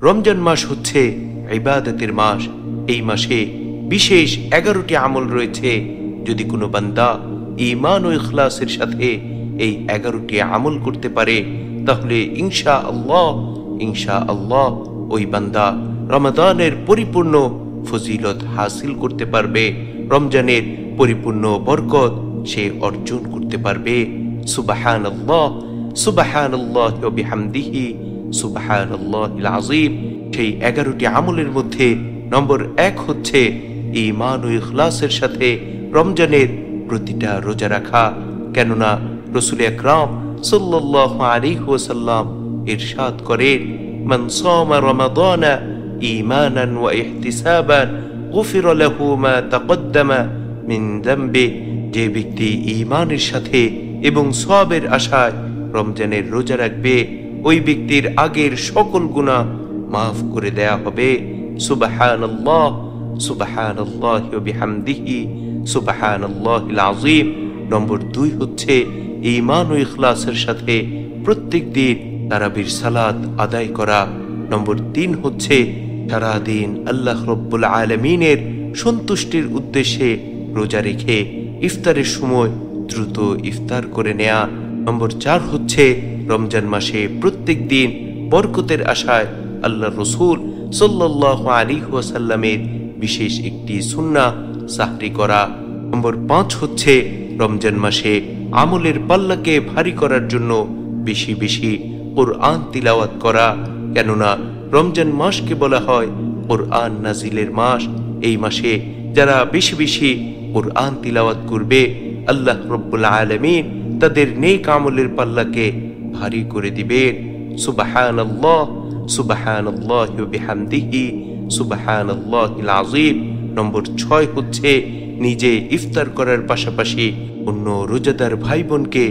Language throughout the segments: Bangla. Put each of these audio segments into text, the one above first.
রমজান মাস হচ্ছে ইবাদতের মাস। এই মাসে বিশেষ 11টি আমল রয়েছে। যদি কোনো বান্দা ঈমান ও ইখলাসের সাথে এই 11টি আমল করতে পারে, তাহলে ইনশাআল্লাহ ওই বান্দা রমাদানের পরিপূর্ণ ফজিলত হাসিল করতে পারবে, রমজানের পরিপূর্ণ বরকত সে অর্জন করতে পারবে। সুবহানাল্লাহ, সুবহানাল্লাহি ওয়া বিহামদিহি, সুবহানাল্লাহিল আযীম। সেই 11টি আমলের মধ্যে নম্বর 1 হচ্ছে ঈমান ও ইখলাসের সাথে রমজানের প্রতিটা রোজা রাখা। কেননা রাসূল আকরাম সাল্লাল্লাহু আলাইহি ওয়াসাল্লাম ইরশাদ করেন, মান সামা রমাদানা ঈমানান ওয়া ইহতিসাবান গুফিরা লাহু মা তাকদ্দামা মিন যামবি। যে ব্যক্তি ঈমানের সাথে এবং সওয়াবের আশায় রমজানের রোজা রাখবে, ওই ব্যক্তির আগের সকল গুনাহ মাফ করে দেয়া হবে। সুবহানাল্লাহ, সুবহানাল্লাহি ওয়া বিহামদিহি, সুবহানাল্লাহিল আযীম। নম্বর 2 হচ্ছে ঈমান ও ইখলাসের সাথে প্রত্যেক দিন তারাবির সালাত আদায় করা। নম্বর 3 হচ্ছে সারা দিন আল্লাহ রাব্বুল আলামিনের সন্তুষ্টির উদ্দেশ্যে রোজা রেখে ইফতারের সময় দ্রুত ইফতার করে নেয়া। নম্বর 4 হচ্ছে রমজান মাসে প্রত্যেক দিন বরকতের আশায় আল্লাহ রাসূল সাল্লাল্লাহু আলাইহি ওয়াসাল্লামের বিশেষ একটি সুন্নাহ সাহরি করা। নম্বর 5 হচ্ছে রমজান মাসে আমলের পাল্লাকে ভারী করার জন্য বেশি বেশি কোরআন তিলাওয়াত করা। কেননা রমজান মাসকে বলা হয় কোরআন নাজিলের মাস। এই মাসে যারা বেশি বেশি কোরআন তিলাওয়াত করবে, আল্লাহ রাব্বুল আলামিন তাদের নেক আমলের পাল্লাকে ভারী করে দিবেন। সুবহানাল্লাহ, সুবহানাল্লাহি ওয়া বিহামদিহি, সুবহানাল্লাহিল আযীম। নম্বর 6 হচ্ছে নিজে ইফতার করার পাশাপাশি অন্য রোজাদার ভাই বোনকে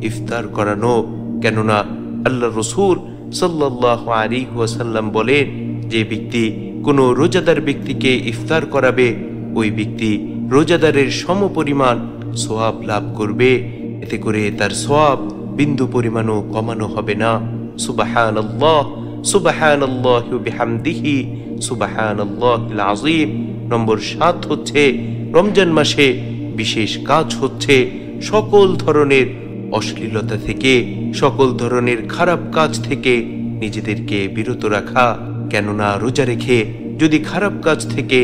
ইফতার করানো। কেননা আল্লাহ রাসূল সাল্লাল্লাহু আলাইহি ওয়াসাল্লাম বলেন, যে ব্যক্তি কোনো রোজাদার ব্যক্তিকে ইফতার করাবে, ওই ব্যক্তি রোজাদারের সমপরিমাণ সওয়াব লাভ করবে। এতে করে তার সওয়াব বিন্দু পরিমাণও কমানো হবে না। সুবহানাল্লাহ, সুবহানাল্লাহি ওয়া বিহামদিহি, সুবহানাল্লাহিল আযীম। নম্বর 7 হচ্ছে রমজান মাসে বিশেষ কাজ হচ্ছে সকল ধরনের অশ্লীলতা থেকে, সকল ধরনের খারাপ কাজ থেকে নিজেদেরকে বিরত রাখা। কেননা রোজা রেখে যদি খারাপ কাজ থেকে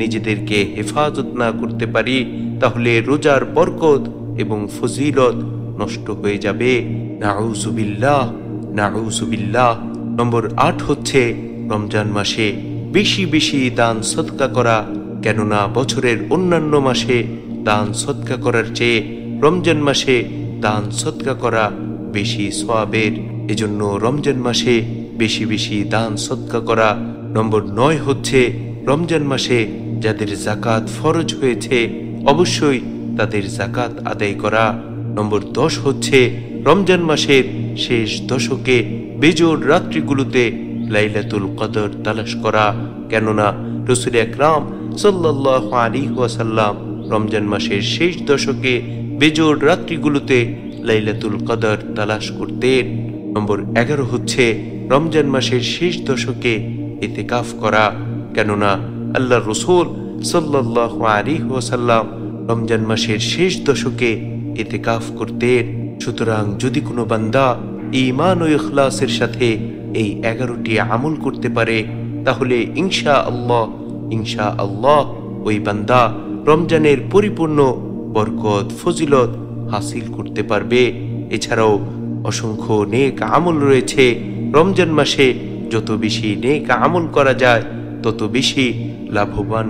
নিজেদেরকে হেফাজত না করতে পারি, তাহলে রোজার বরকত এবং ফজিলত নষ্ট হয়ে যাবে। নাউযুবিল্লাহ, নাউযুবিল্লাহ। নম্বর 8 হচ্ছে রমজান মাসে বেশি বেশি দান সদকা করা। কেননা বছরের অন্যান্য মাসে দান সদকা করার চেয়ে রমজান মাসে দান সদকা করা বেশি সওয়াবের। এজন্য রমজান মাসে বেশি বেশি দান সদকা করা। নম্বর 9 হচ্ছে রমজান মাসে যাদের যাকাত ফরজ হয়েছে অবশ্যই তাদের যাকাত আদায় করা। নম্বর 10 হচ্ছে রমজান মাসের শেষ দশকে বেজোড় রাত্রিগুলোতে লাইলাতুল কদর তালাশ করা। কেননা রাসূল আকরাম সাল্লাল্লাহু আলাইহি ওয়াসাল্লাম রমজান মাসের শেষ দশকে বেজোড় রাত্রিগুলোতে লাইলাতুল কদর তালাশ করতেন। নম্বর 11 হচ্ছে রমজান মাসের শেষ দশকে ইতিকাফ করা। কেননা আল্লাহ রাসূল সাল্লাল্লাহু আলাইহি ওয়াসাল্লাম রমজান মাসের শেষ দশকে ইতিকাফ করতেন। সুতরাং যদি কোনো বান্দা ঈমান ও ইখলাসের সাথে এই 11টি আমল করতে পারে, তাহলে ইনশাআল্লাহ ওই বান্দা রমজানের পরিপূর্ণ বরকত ফজিলত হাসিল করতে পারবে। এছাড়াও অসংখ্য নেক আমল রয়েছে। রমজান মাসে যত বেশি নেক আমল করা যায় তত বেশি লাভবান